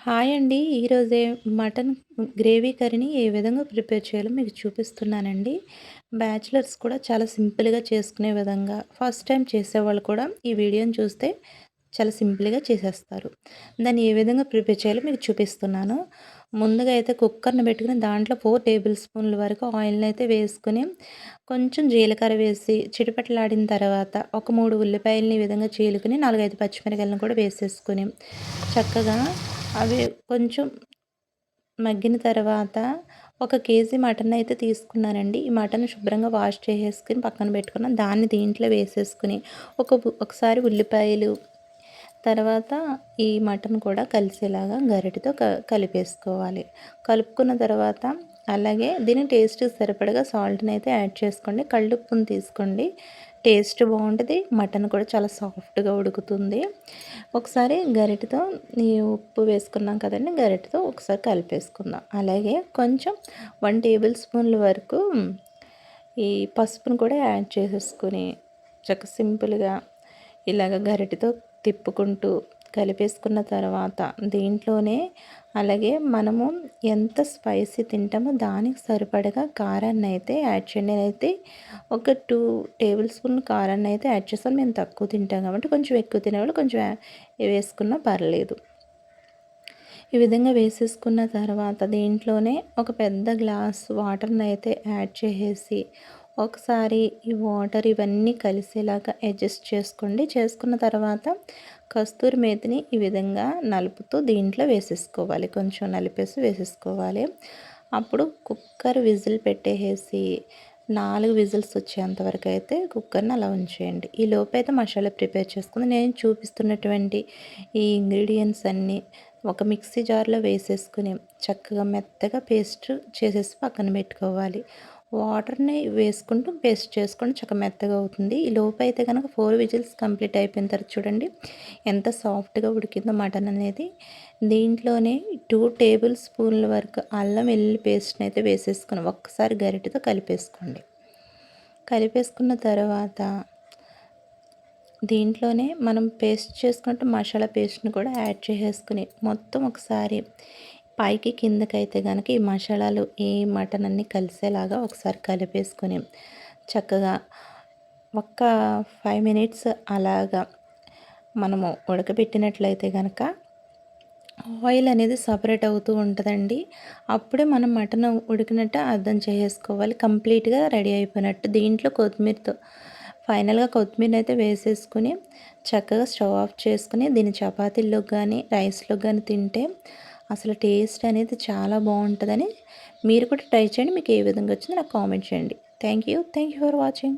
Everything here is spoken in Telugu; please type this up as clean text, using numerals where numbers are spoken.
హాయ్ అండి. ఈరోజే మటన్ గ్రేవీ కర్రీని ఏ విధంగా ప్రిపేర్ చేయాలో మీకు చూపిస్తున్నానండి. బ్యాచిలర్స్ కూడా చాలా సింపుల్‌గా చేసుకునే విధంగా ఫస్ట్ టైం చేసేవాళ్ళు కూడా ఈ వీడియోని చూస్తే చాలా సింపుల్‌గా చేసేస్తారు. దాన్ని ఏ విధంగా ప్రిపేర్ చేయాలో మీకు చూపిస్తున్నాను. ముందుగా అయితే కుక్కర్‌ని పెట్టుకొని దాంట్లో 4 టేబుల్ స్పూన్ల వరకు ఆయిల్‌ని అయితే వేసుకొని, కొంచెం జీలకర్ర వేసి చిటపటలాడిన తర్వాత ఒక 3 ఉల్లిపాయలని ఈ విధంగా చీలుకొని 4, 5 పచ్చిమిరపకాయలను కూడా వేసేసుకొని చక్కగా అవి కొంచెం మగ్గిన తర్వాత ఒక కేజీ మటన్ అయితే తీసుకున్నానండి. ఈ మటన్ శుభ్రంగా వాష్ చేసేసుకొని పక్కన పెట్టుకున్నాను. దాన్ని దీంట్లో వేసేసుకొని ఒకసారి ఉల్లిపాయలు, తర్వాత ఈ మటన్ కూడా కలిసేలాగా గరిటెతో కలిపేసుకోవాలి. కలుపుకున్న తర్వాత అలాగే దీని టేస్ట్‌కి సరిపడగా సాల్ట్‌ని అయితే యాడ్ చేసుకోండి. కల్లుప్పుని తీసుకోండి. టేస్ట్ బాగుంటుంది. మటన్ కూడా చాలా సాఫ్ట్‌గా ఉడుకుతుంది. ఒకసారి గరిటెతో ఈ ఉప్పు వేసుకున్నాం కదండి, గరిటెతో ఒకసారి కలిపేసుకుందాం. అలాగే కొంచెం 1 టేబుల్ స్పూన్ల వరకు ఈ పసుపును కూడా యాడ్ చేసేసుకొని సింపుల్గా ఇలాగ గరిటెతో తిప్పుకుంటూ కలిపేసుకున్న తర్వాత దీంట్లోనే అలాగే మనము ఎంత స్పైసీ తింటామో దానికి సరిపడగా కారాన్ని అయితే యాడ్ చేయండి. నేనైతే ఒక 2 టేబుల్ స్పూన్ కారాన్ని అయితే యాడ్ చేస్తాను. మేము తక్కువ తింటాం కాబట్టి కొంచెం ఎక్కువ తినేవాళ్ళు కొంచెం వేసుకున్నా పర్లేదు. ఈ విధంగా వేసేసుకున్న తర్వాత దీంట్లోనే ఒక పెద్ద గ్లాస్ వాటర్ని అయితే యాడ్ చేసేసి ఒకసారి ఈ వాటర్ ఇవన్నీ కలిసేలాగా అడ్జస్ట్ చేసుకోండి. చేసుకున్న తర్వాత కస్తూరి మేతిని ఈ విధంగా నలుపుతూ దీంట్లో వేసేసుకోవాలి. కొంచెం నలిపేసి వేసేసుకోవాలి. అప్పుడు కుక్కర్ విజిల్ పెట్టేసి 4 విజిల్స్ వచ్చేంతవరకు అయితే కుక్కర్ని అలా ఉంచేయండి. ఈ లోపైతే మసాలా ప్రిపేర్ చేసుకుంది. నేను చూపిస్తున్నటువంటి ఈ ఇంగ్రీడియంట్స్ అన్నీ ఒక మిక్సీ జార్లో వేసేసుకుని చక్కగా మెత్తగా పేస్ట్ చేసేసి పక్కన పెట్టుకోవాలి. వాటర్ని వేసుకుంటూ పేస్ట్ చేసుకుంటే చక్కగా మెత్తగా అవుతుంది. ఈ లోపు అయితే కనుక 4 విజిల్స్ కంప్లీట్ అయిపోయిన తర్వాత చూడండి ఎంత సాఫ్ట్గా ఉడికిందో మటన్ అనేది. దీంట్లోనే 2 టేబుల్ స్పూన్ల వరకు అల్లం వెల్లుల్లి పేస్ట్ని అయితే వేసేసుకుని ఒక్కసారి గరిటెతో కలిపేసుకోండి. కలిపేసుకున్న తర్వాత దీంట్లోనే మనం పేస్ట్ చేసుకున్నట్టు మసాలా పేస్ట్ని కూడా యాడ్ చేసేసుకుని మొత్తం ఒకసారి పైకి కిందకైతే కనుక ఈ మసాలాలు ఈ మటన్ అన్నీ కలిసేలాగా ఒకసారి కలిపేసుకొని చక్కగా ఒక్క 5 మినిట్స్ అలాగా మనము ఉడకబెట్టినట్లయితే కనుక ఆయిల్ అనేది సపరేట్ అవుతూ ఉంటుందండి. అప్పుడే మనం మటన్ ఉడికినట్టు అర్థం చేసుకోవాలి. కంప్లీట్గా రెడీ అయిపోయినట్టు. దీంట్లో ఫైనల్గా కొత్తిమీర అయితే వేసేసుకుని చక్కగా స్టవ్ ఆఫ్ చేసుకుని దీన్ని చపాతీల్లోకి కానీ రైస్లోకి కానీ తింటే అసలు టేస్ట్ అనేది చాలా బాగుంటుందని మీరు కూడా ట్రై చేయండి. మీకు ఏ విధంగా వచ్చిందో నాకు కామెంట్ చేయండి. Thank you for watching.